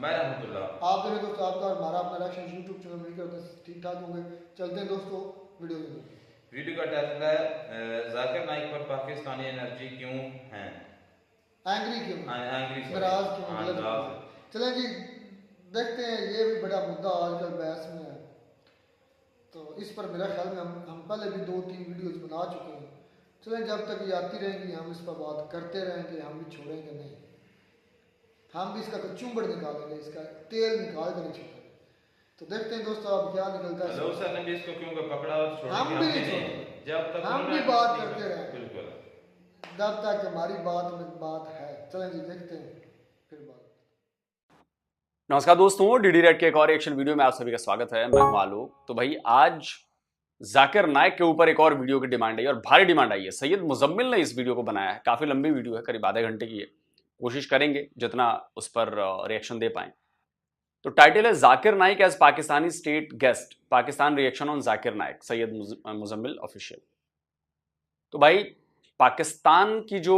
रहमतुल्लाह। आप देखें दोस्तों, आपका और हमारा अपना रिएक्शन यूट्यूब चैनल मिलकर होते हैं ठीक ठाक होंगे। चलते हैं दोस्तों वीडियो में। वीडियो का टाइटल है जाकिर नाइक पर पाकिस्तानी एनर्जी क्यों हैं, एंग्री क्यों, नाराज क्यों। चलें जी देखते हैं, ये भी बड़ा मुद्दा आजकल बहस में है। तो इस पर मेरा ख्याल में हम पहले भी 2-3 वीडियोस बना चुके हैं। चलें जब तक ये आती रहेंगी हम इस पर बात करते रहेंगे, हम भी छोड़ेंगे नहीं। हम भी इसका कचूंबड़ निकालेंगे, इसका तेल निकाल कर नहीं छोड़ेंगे। तो देखते हैं दोस्तों अब क्या निकलता है। सर ने भी इसको क्यों पकड़ा और छोड़ा, हम भी नहीं छोड़ेंगे, जब तक हम भी बात करते रहेंगे बिल्कुल जब तक हमारी बात में बात है। चलें जी देखते हैं फिर बात। नमस्कार दोस्तों, डीडी रेड के एक और एक्शन वीडियो में आप सभी का स्वागत है। मैं हूं आलोक। तो भाई आज जाकिर नाइक के ऊपर एक और वीडियो की डिमांड आई और भारी डिमांड आई है। सैयद मुजम्मिल ने इस वीडियो को बनाया है, काफी लंबी वीडियो है, करीब आधे घंटे की है। कोशिश करेंगे जितना उस पर रिएक्शन दे पाए। तो टाइटल है Zakir Naik as Pakistani state guest, Pakistan reaction on Zakir Naik, Syed Muzammil official. तो भाई पाकिस्तान की जो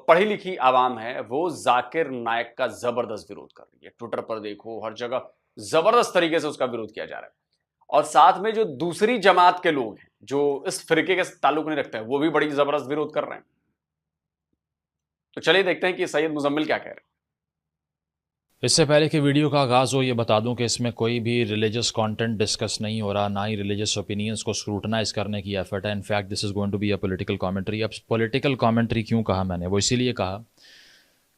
पढ़ी लिखी आवाम है वो जाकिर नाइक का जबरदस्त विरोध कर रही है। ट्विटर पर देखो, हर जगह जबरदस्त तरीके से उसका विरोध किया जा रहा है। और साथ में जो दूसरी जमात के लोग हैं जो इस फिरके के ताल्लुक नहीं रखते हैं, वो भी बड़ी जबरदस्त विरोध कर रहे हैं। तो चलिए देखते हैं कि सैयद मुजम्मिल क्या कह रहे हैं। इससे पहले कि वीडियो का आगाज़ हो, ये बता दूं कि इसमें कोई भी रिलीजियस कंटेंट डिस्कस नहीं हो रहा, ना ही रिलीजियस ओपिनियंस को स्क्रूटनाइज करने की एफर्ट है। In fact this is going to be a political commentary. अब पॉलिटिकल कमेंट्री क्यों कहा मैंने, वो इसीलिए कहा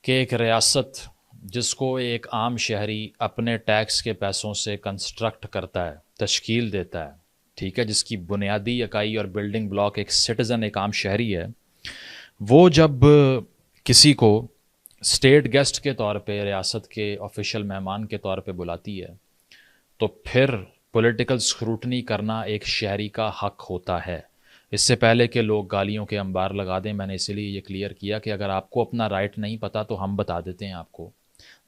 कि एक रियासत जिसको एक आम शहरी अपने टैक्स के पैसों से कंस्ट्रक्ट करता है, तश्कील देता है, ठीक है, जिसकी बुनियादी इकाई और बिल्डिंग ब्लॉक एक सिटीज़न, एक आम शहरी है, वो जब किसी को स्टेट गेस्ट के तौर पे, रियासत के ऑफिशियल मेहमान के तौर पे बुलाती है, तो फिर पॉलिटिकल स्क्रूटनी करना एक शहरी का हक होता है। इससे पहले कि लोग गालियों के अंबार लगा दें, मैंने इसीलिए ये क्लियर किया कि अगर आपको अपना राइट नहीं पता तो हम बता देते हैं आपको,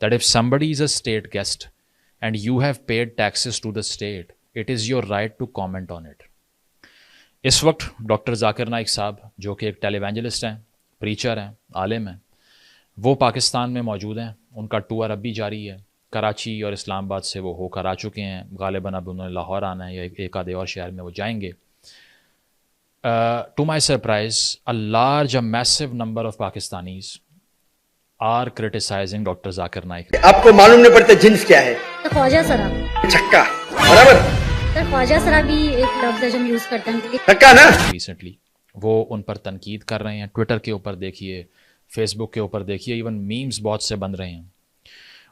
that if somebody is a state guest and you have paid taxes to the state, it is your right to comment on it. इस वक्त डॉक्टर जाकिर नाइक साहब, जो कि एक टेलीवेंजलिस्ट हैं, प्रीचर हैं, आलिम हैं, वो पाकिस्तान में मौजूद हैं। उनका टूर अब भी जारी है। कराची और इस्लामाबाद से वो होकर आ चुके हैं। गालिबन अब उन्होंने लाहौर आना है या एक आधे और शहर में वो जाएंगे। To my surprise, a large, a massive number of Pakistanis are criticising doctor Zakir Naik. आपको मालूम नहीं पड़ता जिन्स क्या है? ख्वाजा सराब, छक्का, बराबर। सर ख्वाजा सराब भी एक लफ्ज है जो हम यूज करते हैं, छक्का ना। रिसेंटली वो उन पर तनकीद कर रहे हैं। ट्विटर के ऊपर देखिए, फेसबुक के ऊपर देखिए, इवन मीम्स बहुत से बन रहे हैं।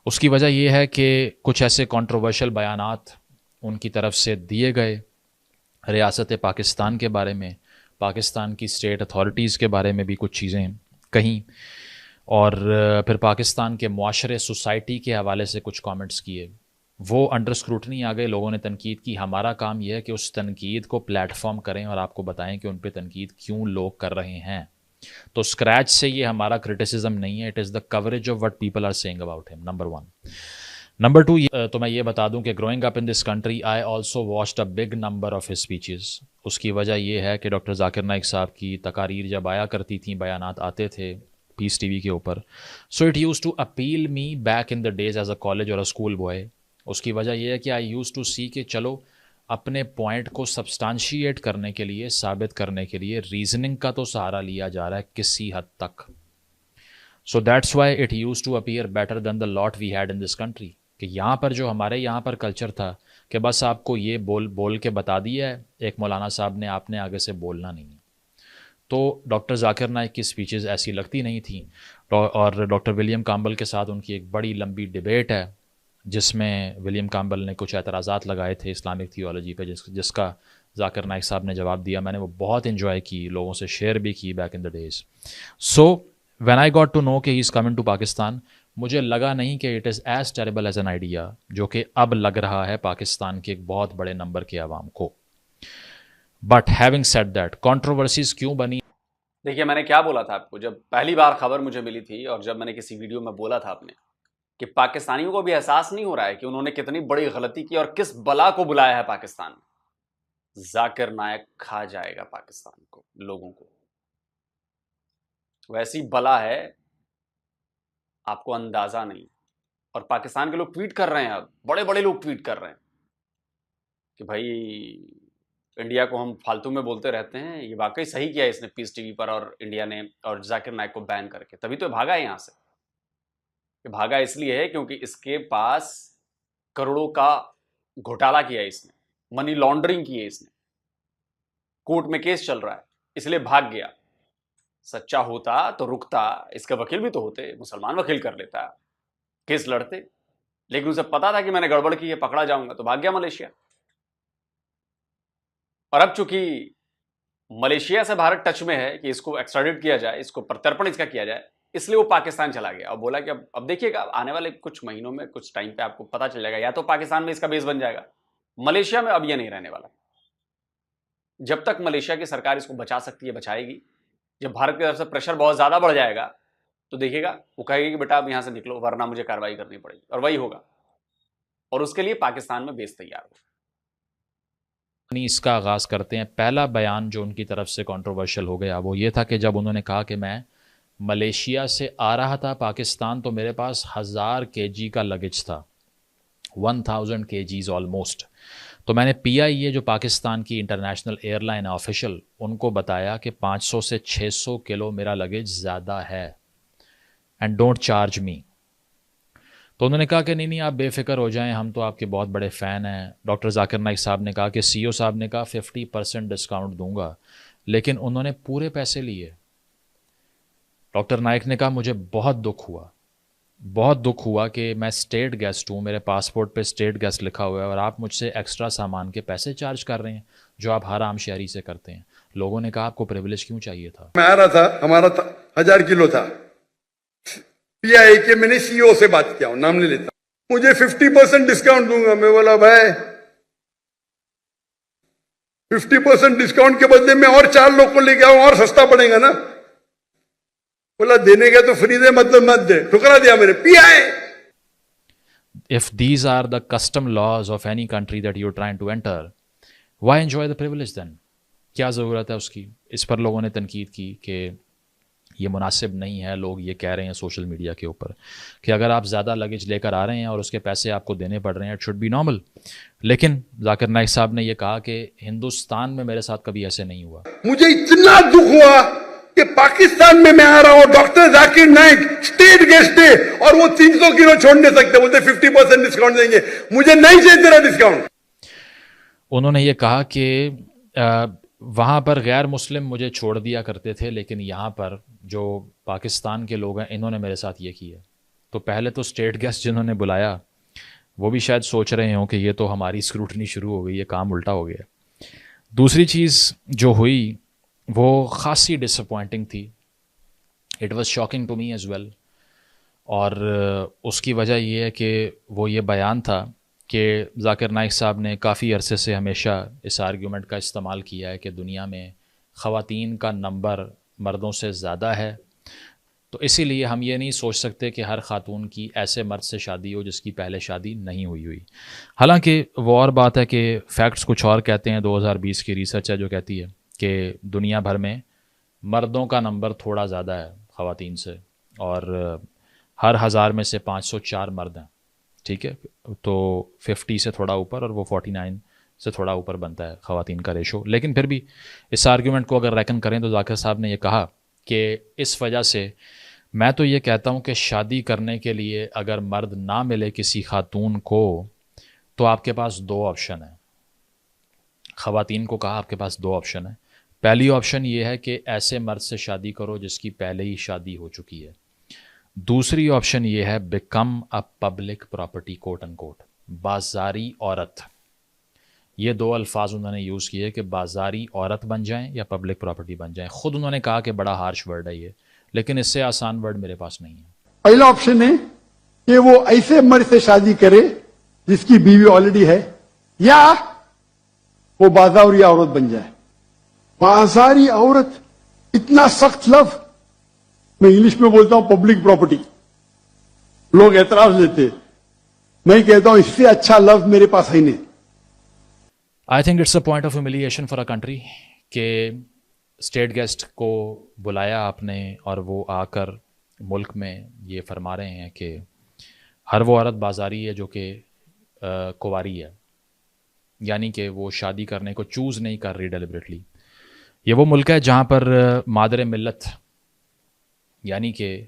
उसकी वजह यह है कि कुछ ऐसे कंट्रोवर्शियल बयानात उनकी तरफ से दिए गए रियासत पाकिस्तान के बारे में, पाकिस्तान की स्टेट अथॉरिटीज़ के बारे में भी कुछ चीज़ें कहीं, और फिर पाकिस्तान के मुआशरे, सोसाइटी के हवाले से कुछ कमेंट्स किए। वो अंडर स्क्रूटनी आ गए, लोगों ने तनकीद की। हमारा काम यह है कि उस तनकीद को प्लेटफॉर्म करें और आपको बताएं कि उन पर तनकीद क्यों लोग कर रहे हैं। तो स्क्रैच से ये हमारा क्रिटिसिज्म नहीं है, it is the coverage of what people are saying about him, number 1। Number 2, तो मैं ये बता दूं कि growing up in this country I also watched a big number of his speeches. उसकी वजह ये है कि डॉक्टर जाकिर नाइक साहब की तकारीर जब आया करती थी, बयानात आते थे पीस टीवी के ऊपर, so it used to appeal me back in the days as a college और अ स्कूल बॉय। उसकी वजह यह है कि आई यूज़ टू सी कि चलो अपने पॉइंट को सब्सटेंशिएट करने के लिए, साबित करने के लिए रीजनिंग का तो सहारा लिया जा रहा है किसी हद तक। So that's why it used to appear better than the lot we had in this country. कि यहाँ पर जो हमारे यहाँ पर कल्चर था कि बस आपको ये बोल के बता दिया है एक मौलाना साहब ने, आपने आगे से बोलना नहीं है। तो डॉक्टर जाकिर नाइक की स्पीचेस ऐसी लगती नहीं थी। और डॉक्टर विलियम काम्बल के साथ उनकी एक बड़ी लंबी डिबेट है, जिसमें विलियम काम्बल ने कुछ एतराज़ात लगाए थे इस्लामिक थियोलॉजी पे, जिसका जाकिर नाइक साहब ने जवाब दिया। मैंने वो बहुत इन्जॉय की, लोगों से शेयर भी की back in the days. So when I got to know कि he is coming to Pakistan, मुझे लगा नहीं कि it is as terrible as an idea जो कि अब लग रहा है पाकिस्तान के एक बहुत बड़े नंबर के आवाम को। But having said that, controversies क्यों बनी? देखिए, मैंने क्या बोला था आपको जब पहली बार खबर मुझे मिली थी, और जब मैंने किसी वीडियो में बोला था आपने कि पाकिस्तानियों को भी एहसास नहीं हो रहा है कि उन्होंने कितनी बड़ी गलती की और किस बला को बुलाया है पाकिस्तान में। जाकिर नाइक खा जाएगा पाकिस्तान को, लोगों को। वैसी बला है, आपको अंदाजा नहीं। اور پاکستان کے لوگ ٹویٹ کر رہے ہیں، اب بڑے بڑے لوگ ٹویٹ کر رہے ہیں کہ بھائی انڈیا کو ہم فالتو میں بولتے رہتے ہیں، یہ واقعی صحیح کیا اس نے پیس ٹی وی پر اور انڈیا نے اور ذاکر نائک کو بین کر کے، تبھی تو بھاگا ہے یہاں سے. کہ بھاگا اس لیے ہے کیونکہ اس کے پاس کروڑوں کا گھوٹالا کیا ہے، اس نے منی لانڈرنگ کی ہے، اس نے کورٹ میں کیس چل رہا ہے، اس لیے بھاگ گیا. سچا ہوتا تو رکتا، اس کے وکیل بھی تو ہوتے، مسلمان وکیل کر لیتا، کیس لڑتے، لیکن اسے پتا تھا کہ میں نے گڑبڑ کی ہے، پکڑا جاؤں گا، تو بھاگ گیا ملیشیا. اور اب چونکہ ملیشیا سے بھارت ٹچ میں ہے کہ اس کو ایکسٹراڈیٹ کیا جائے، اس کو پرترپن اس کا کیا جائے، اس لیے وہ پاکستان چلا گیا اور بولا کہ اب دیکھیے گا آنے والے کچھ مہینوں میں کچھ ٹائم پہ آپ کو پتا چل جائے گا، یا تو پاکستان میں اس کا بیس بن جائے گا، ملیشیا میں اب یہ نہیں رہنے والا. جب تک ملیشیا کی سرکار اس کو بچا سکتی ہے بچائے گی. جب بھارت کی طرف سے پریشر بہت زیادہ بڑھ جائے گا تو دیکھیے گا وہ کہے گی کہ بیٹا اب یہاں سے نکلو ورنہ مجھے کارروائی کرنی پڑے گی، اور وہی ہوگا. اور اس کے لیے پاکستان میں بیس تیار ہو. اس کا آغاز کرتے ہیں. پہلا بیان جو ان کی طرف سے کنٹروورشل ہو گیا وہ یہ تھا کہ جب انہوں نے کہا کہ میں ملیشیا سے آ رہا تھا پاکستان تو میرے پاس 1000 kg کا لگیج تھا، 1000 kgs آلموسٹ. تو میں نے پی آئی اے جو پاکستان کی انٹرنیشنل ایئر لائن آفیشل ان کو بتایا کہ 500 سے 600 کلو میرا لگیج زیادہ ہے اینڈ ڈونٹ چارج می. تو انہوں نے کہا کہ نہیں آپ بے فکر ہو جائیں، ہم تو آپ کے بہت بڑے فین ہیں. ڈاکٹر ذاکر نائک صاحب نے کہا کہ سی او صاحب نے کہا 50% ڈسکاؤنٹ دوں گا، لیکن انہوں نے پورے پیسے لیے. ڈاکٹر نائک نے کہا مجھے بہت دکھ ہوا کہ میں اسٹیٹ گیسٹ ہوں، میرے پاسپورٹ پہ اسٹیٹ گیسٹ لکھا ہوا ہے اور آپ مجھ سے ایکسٹرا سامان کے پیسے چارج کر رہے ہیں جو آپ ہر عام شہری سے کرتے ہیں. لوگوں نے کہا آپ کو پریویلیج کیوں چاہیے تھا؟ میں آ رہا تھا، ہمارا 1000 کلو تھا، پی آئی کے میں نے سی او سے بات کیا ہوں، نام نہیں لیتا، مجھے 50% ڈسکاؤنٹ دوں گا. میں بولا بھائی 50% ڈسکاؤنٹ کے بدلے میں اور 4 لوگ کو لے کے آؤں اور سستا پڑے گا نا. بولا دینے گا تو فری دے، مطلب مت دے. ٹھکرا دیا میں نے. پی آئی If these are the custom laws of any country that you're trying to enter, why enjoy the privilege then? کیا ضرورت ہے اس کی؟ اس پر لوگوں نے تنقید کی کہ یہ مناسب نہیں ہے. لوگ یہ کہہ رہے ہیں سوشل میڈیا کے اوپر کہ اگر آپ زیادہ لگیج لے کر آ رہے ہیں اور اس کے پیسے آپ کو دینے پڑ رہے ہیں اٹ شوڈ بی نارمل. لیکن ذاکر نائک صاحب نے یہ کہا کہ ہندوستان میں میرے ساتھ کبھی ایسے نہیں ہوا. مجھے اتنا دکھ ہوا کہ پاکستان میں آ رہا ہوں، doctor Zakir Naik state guest ہے اور وہ 300 کلو چھوڑ نہیں سکتے، بولتے 50% ڈسکاؤنٹ دیں گے. مجھے نہیں چاہیے تیرا ڈسکاؤنٹ. انہوں نے یہ کہا کہ وہاں پر غیر مسلم مجھے چھوڑ دیا کرتے تھے لیکن یہاں پر جو پاکستان کے لوگ ہیں انہوں نے میرے ساتھ یہ کیا. تو پہلے تو اسٹیٹ گیسٹ جنہوں نے بلایا وہ بھی شاید سوچ رہے ہوں کہ یہ تو ہماری اسکروٹنی شروع ہو گئی، یہ کام الٹا ہو گیا. دوسری چیز جو ہوئی وہ خاصی ڈس اپوائنٹنگ تھی. It was shocking to me as well. اور اس کی وجہ یہ ہے کہ وہ یہ بیان تھا کہ ذاکر نائک صاحب نے کافی عرصے سے ہمیشہ اس آرگیومنٹ کا استعمال کیا ہے کہ دنیا میں خواتین کا نمبر مردوں سے زیادہ ہے، تو اسی لیے ہم یہ نہیں سوچ سکتے کہ ہر خاتون کی ایسے مرد سے شادی ہو جس کی پہلے شادی نہیں ہوئی. حالانکہ وہ اور بات ہے کہ فیکٹس کچھ اور کہتے ہیں. 2020 کی ریسرچ ہے جو کہتی ہے کہ دنیا بھر میں مردوں کا نمبر تھوڑا زیادہ ہے خواتین سے، اور ہر 1000 میں سے 504 مرد ہیں. ٹھیک ہے، تو 50 سے تھوڑا اوپر اور وہ 49 سے تھوڑا اوپر بنتا ہے خواتین کا ریشو. لیکن پھر بھی اس آرگیومنٹ کو اگر ریکن کریں تو ذاکر صاحب نے یہ کہا کہ اس وجہ سے میں تو یہ کہتا ہوں کہ شادی کرنے کے لیے اگر مرد نہ ملے کسی خاتون کو تو آپ کے پاس 2 آپشن ہیں. خواتین کو کہا آپ کے پاس 2 آپشن ہیں. پہلی آپشن یہ ہے کہ ایسے مرد سے شادی کرو جس کی پہلے ہی شادی ہو چکی ہے. دوسری آپشن یہ ہے بیکم اے پبلک پراپرٹی کوٹ ان کوٹ، بازاری عورت. یہ 2 الفاظ انہوں نے یوز کیے کہ بازاری عورت بن جائیں یا پبلک پراپرٹی بن جائیں. خود انہوں نے کہا کہ بڑا ہارش ورڈ ہے یہ، لیکن اس سے آسان ورڈ میرے پاس نہیں ہے. پہلا آپشن ہے کہ وہ ایسے مرد سے شادی کرے جس کی بیوی آلریڈی ہے، یا وہ بازاری عورت بن جائے. بازاری عورت اتنا سخت لفظ، میں انگلش میں بولتا ہوں پبلک پراپرٹی، لوگ اعتراض لیتے، میں کہتا ہوں اس سے اچھا لفظ میرے پاس ہے نہیں. I think it's a point of humiliation for a country کہ اسٹیٹ گیسٹ کو بلایا آپ نے اور وہ آ کر ملک میں یہ فرما رہے ہیں کہ ہر وہ عورت بازاری ہے جو کہ کنواری ہے، یعنی کہ وہ شادی کرنے کو چوز نہیں کر رہی ڈیلیبریٹلی. یہ وہ ملک ہے جہاں پر مادر ملت یعنی کہ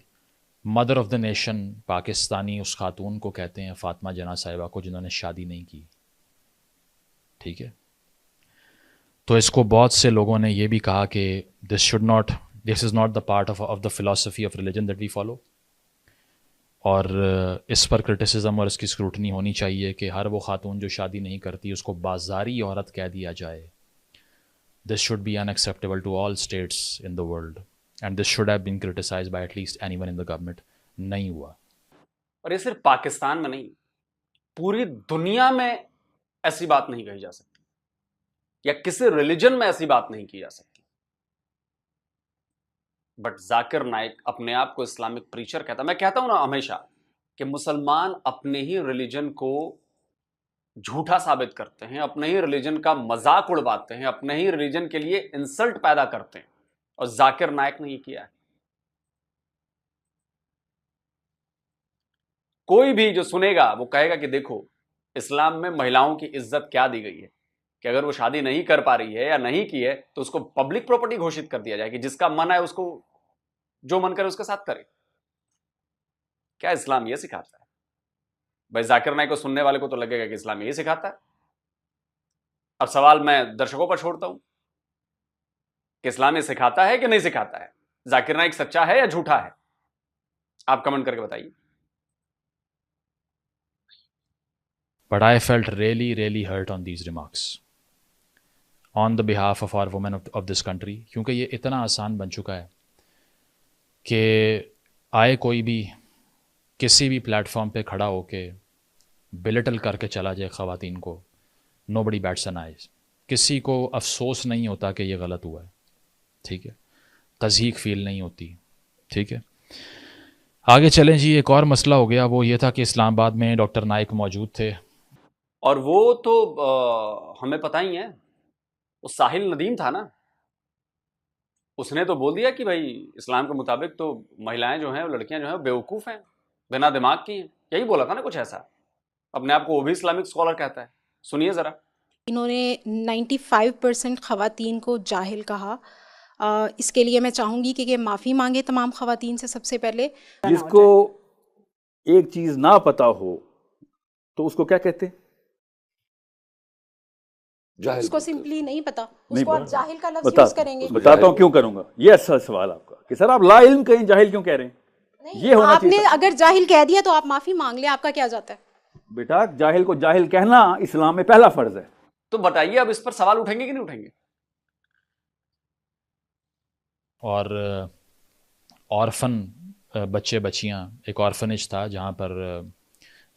mother of the nation Pakistani اس خاتون کو کہتے ہیں فاطمہ جناح صاحبہ کو، جنہوں نے شادی نہیں کی. ٹھیک ہے، تو اس کو بہت سے لوگوں نے یہ بھی کہا کہ this is not the part of the philosophy of religion that we follow, اور اس پر کرٹیسزم اور اس کی اسکروٹنی ہونی چاہیے کہ ہر وہ خاتون جو شادی نہیں کرتی اس کو بازاری عورت کہہ دیا جائے. This should be unacceptable to all states in the world and this should have been criticised by at least anyone in the government. نہیں ہوا. اور یہ صرف پاکستان میں نہیں، پوری دنیا میں ایسی بات نہیں کہی جا سکتی، یا کسی ریلیجن میں ایسی بات نہیں کی جا سکتی. بٹ ذاکر نائک اپنے آپ کو اسلامک پریچر کہتا ہے. میں کہتا ہوں نا ہمیشہ کہ مسلمان اپنے ہی ریلیجن کو جھوٹا ثابت کرتے ہیں، اپنے ہی ریلیجن کا مذاق اڑواتے ہیں، اپنے ہی ریلیجن کے لیے انسلٹ پیدا کرتے ہیں، اور ذاکر نائک نے یہ کیا ہے. کوئی بھی جو سنے گا وہ کہے گا کہ دیکھو اسلام میں مہیلاؤں کی عزت کیا دی گئی ہے، کہ اگر وہ شادی نہیں کر پا رہی ہے یا نہیں کی ہے تو اس کو پبلک پراپرٹی گھوشت کر دیا جائے کہ جس کا من ہے اس کو جو من کرے اس کے ساتھ کرے. کیا اسلام یہ سکھاتا ہے؟ بھائی ذاکر نائک کو سننے والے کو تو لگے گا کہ اسلام یہ سکھاتا ہے. اب سوال میں درشکوں پر چھوڑتا ہوں کہ اسلام یہ سکھاتا ہے کہ نہیں سکھاتا ہے؟ ذاکر نائک سچا ہے یا جھوٹا ہے؟ آپ کمنٹ کر کے بتائیے. But I felt really hurt on these remarks on the behalf of our women of this country, کیونکہ یہ اتنا آسان بن چکا ہے کہ آئے کوئی بھی کسی بھی پلیٹ فارم پہ کھڑا ہو کے بلٹل کر کے چلا جائے خواتین کو. nobody bats an eye. کسی کو افسوس نہیں ہوتا کہ یہ غلط ہوا ہے. ٹھیک ہے، تضحیق فیل نہیں ہوتی. ٹھیک ہے، آگے چلیں جی. ایک اور مسئلہ ہو گیا، وہ یہ تھا کہ اسلام آباد میں ڈاکٹر نائک موجود تھے، اور وہ تو ہمیں پتہ ہی ہے، وہ ساحل ندیم تھا نا، اس نے تو بول دیا کہ بھائی اسلام کے مطابق تو مہیلائیں جو ہیں، لڑکیاں جو ہیں بیوقوف ہیں، بنا دماغ کی ہیں. یہی بولا تھا نا کچھ ایسا. اپنے آپ کو وہ بھی اسلامک اسکالر کہتا ہے. سنیے ذرا. انہوں نے 95% خواتین کو جاہل کہا. اس کے لیے میں چاہوں گی کہ یہ معافی مانگے تمام خواتین سے. سب سے پہلے جس کو ایک چیز نہ پتا ہو تو اس کو کیا کہتے ہیں؟ اس کو سمپلی نہیں پتا، اس کو آپ جاہل کا لفظ یوز کریں گے. بتاتا ہوں کیوں کروں گا. یہ اچھا سوال آپ کا کہ سر آپ لا علم کہیں جاہل کیوں کہہ رہے ہیں؟ یہ ہونا آپ نے اگر جاہل کہہ دیا تو آپ معافی مانگ لیں، آپ کا کیا جاتا ہے؟ بیٹا جاہل کو جاہل کہنا اسلام میں پہلا فرض ہے. تو بتائیے اب اس پر سوال اٹھیں گے کہ نہیں اٹھیں گے؟ اور آرفن بچے بچیاں، ایک آرفنیج تھا جہاں پر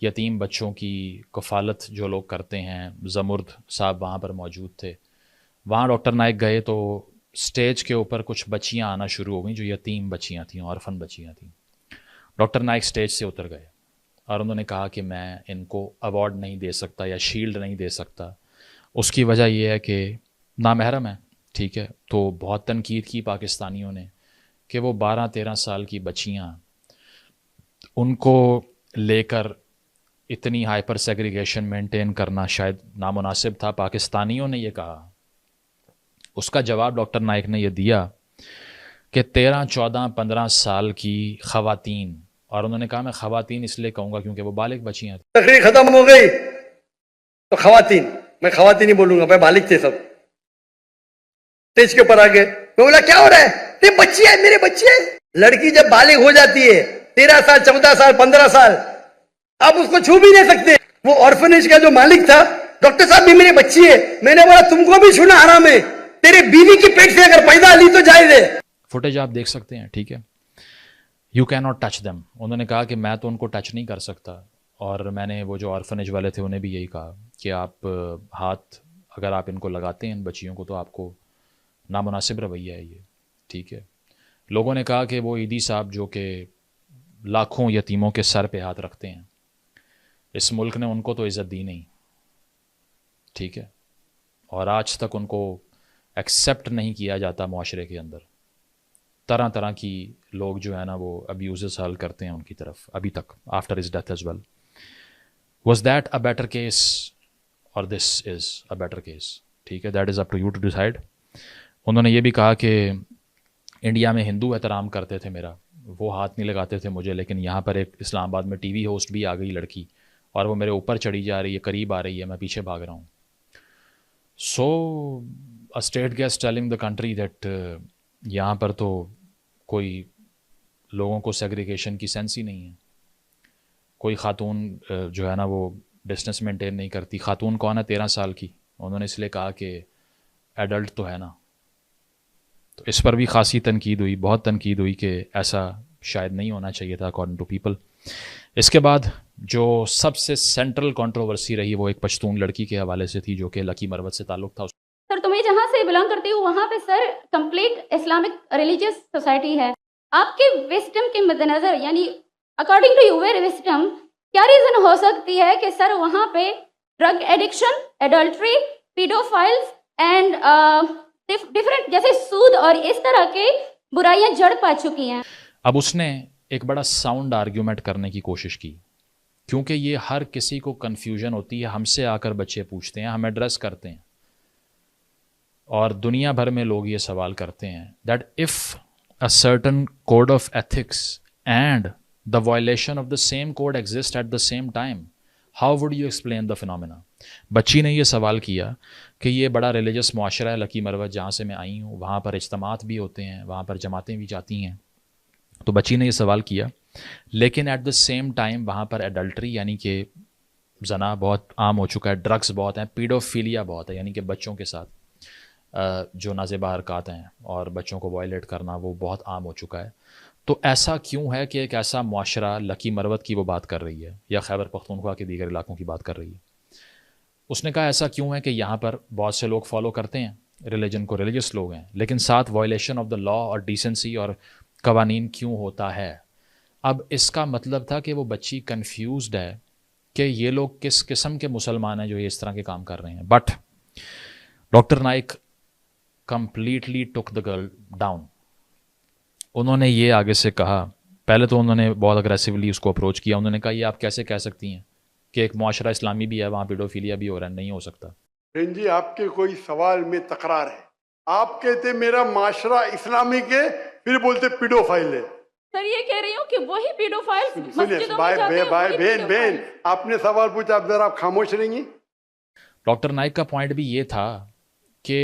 یتیم بچوں کی کفالت جو لوگ کرتے ہیں، زمرد صاحب وہاں پر موجود تھے. وہاں ڈاکٹر نائک گئے تو سٹیج کے اوپر کچھ بچیاں آنا شروع ہو گئیں جو یتیم بچیاں تھیں، آرفن بچیاں تھیں. ڈاکٹر نائک سٹیج سے اتر گئے اور انہوں نے کہا کہ میں ان کو ایوارڈ نہیں دے سکتا یا شیلڈ نہیں دے سکتا. اس کی وجہ یہ ہے کہ نامحرم ہے. ٹھیک ہے، تو بہت تنقید کی پاکستانیوں نے کہ وہ 12-13 سال کی بچیاں، ان کو لے کر اتنی ہائپر سیگریگیشن مینٹین کرنا شاید نامناسب تھا. پاکستانیوں نے یہ کہا. اس کا جواب ڈاکٹر نائک نے یہ دیا کہ 13, 14, 15 سال کی خواتین، اور انہوں نے کہا میں خواتین اس لیے کہوں گا کیونکہ وہ بالغ بچیاں تھیں. تقریر ختم ہو گئی تو خواتین، میں خواتین ہی بولوں گا، میں بالغ تھے سب. اسٹیج کے اوپر آگے میں بولا کیا ہو رہا ہے؟ یہ بچی ہے، میرے بچی ہے. لڑکی جب بالغ ہو جاتی ہے 13 سال 14 سال 15 سال، آپ اس کو چھو بھی نہیں سکتے. وہ آرفنیج کا جو مالک تھا، ڈاکٹر صاحب بھی میری بچی ہے. میں نے بولا تم کو بھی چھونا حرام ہے، تیرے بیوی کی پیٹ سے اگر پیدا لی تو جائز ہے. فوٹیج آپ دیکھ سکتے ہیں. ٹھیک ہے، you can not touch them. انہوں نے کہا کہ میں تو ان کو ٹچ نہیں کر سکتا. اور میں نے وہ جو آرفنیج والے تھے انہیں بھی یہی کہا کہ آپ ہاتھ اگر آپ ان کو لگاتے ہیں ان بچیوں کو تو آپ کو نامناسب رویہ ہے یہ. ٹھیک ہے، لوگوں نے کہا کہ وہ عیدی صاحب جو کہ لاکھوں یتیموں کے سر پہ ہاتھ رکھتے ہیں، اس ملک نے ان کو تو عزت دی نہیں. ٹھیک ہے، اور آج تک ان کو ایکسیپٹ نہیں کیا جاتا معاشرے کے اندر. طرح طرح کی لوگ جو ہے نا وہ ابیوزز حل کرتے ہیں ان کی طرف ابھی تک after his death as well. Was that a better case or this is a better case? ठीक है, that is up to you to decide. उन्होंने ये भी कहा कि इंडिया में हिंदू एहतराम करते थे मेरा, वो हाथ नहीं लगाते थे मुझे, लेकिन यहाँ पर एक इस्लामाबाद में टीवी होस्ट भी आ गई लड़की और वो मेरे ऊपर चढ़ी जा रही है, करीब आ रही है, मैं पीछे भाग रहा हूँ. So a state guest telling the country that यहाँ पर तो कोई लोगों को सेग्रीगेशन की सेंस ही नहीं है. कोई खातून जो है ना वो डिस्टेंस मेंटेन नहीं करती. खातून कौन है? 13 साल की. उन्होंने इसलिए कहा कि एडल्ट तो है ना. तो इस पर भी खासी तनकीद हुई, बहुत तनकीद हुई कि ऐसा शायद नहीं होना चाहिए था अकॉर्डिंग टू पीपल. इसके बाद जो सबसे सेंट्रल कंट्रोवर्सी रही वो एक पश्तून लड़की के हवाले से थी जो कि लकी मरवत से ताल्लुक़ था. सर तुम्हें जहाँ से बिलोंग करती हूँ वहाँ पे sir complete Islamic religious society है. आपके विस्डम के मद्देनजर यानी अकॉर्डिंग टू यूर विस्डम क्या रीज़न हो सकती है कि सर वहाँ पे drug addiction, adultery, paedophiles and different जैसे सूद और इस तरह के बुराइयां जड़ पा चुकी हैं. अब उसने एक बड़ा साउंड आर्ग्यूमेंट करने की कोशिश की, क्योंकि ये हर किसी को कन्फ्यूजन होती है. हमसे आकर बच्चे पूछते हैं, हम एड्रेस करते हैं, और दुनिया भर में लोग ये सवाल करते हैं that if a certain code of ethics and the violation of the same code exist at the same time, how would you explain the phenomena. बच्ची ने ये सवाल किया कि ये बड़ा रिलीजियस मुआशरा है लकी मरवत जहाँ से मैं आई हूँ, वहाँ पर इज्तमात भी होते हैं, वहाँ पर जमातें भी जाती हैं. तो बच्ची ने ये सवाल किया, लेकिन एट द सेम टाइम वहाँ पर एडल्ट्री यानी कि जना बहुत आम हो चुका है, ड्रग्स बहुत हैं, पीडोफिलिया बहुत है यानी कि बच्चों के साथ जो नाज़ेबा हरकत हैं और बच्चों को वायलेट करना वो बहुत आम हो चुका है. तो ऐसा क्यों है कि एक ऐसा मुआशरा, लकी मरवत की वो बात कर रही है या खैबर पख्तूनख्वा के दीगर इलाकों की बात कर रही है. उसने कहा ऐसा क्यों है कि यहाँ पर बहुत से लोग फॉलो करते हैं रिलीजन को, रिलीजियस लोग हैं, लेकिन साथ वायलेशन ऑफ द लॉ और डिसेंसी और कवानीन क्यों होता है. अब इसका मतलब था कि वो बच्ची कंफ्यूज्ड है कि ये लोग किस किस्म के मुसलमान हैं जो ये इस तरह के काम कर रहे हैं. But doctor Naik completely took the girl down. उन्होंने ये आगे से कहा, पहले तो उन्होंने बहुत अग्रेसिवली उसको अप्रोच किया. उन्होंने कहा ये आप कैसे कह सकती हैं कि एक मुआशरा इस्लामी भी है, वहाँ पीडोफिलिया भी हो रहा है, नहीं हो सकता. बहन जी, आपके कोई सवाल में तकरार है. आप कहते मेरा माशरा इस्लामिक है, फिर बोलते पीडोफाइल है. सर ये कह रही हूँ कि वही पीडोफाइल सुनिए बहन, आपने सवाल पूछा, अब जरा आप खामोश रहेंगी. डॉक्टर नाइक का पॉइंट भी ये था कि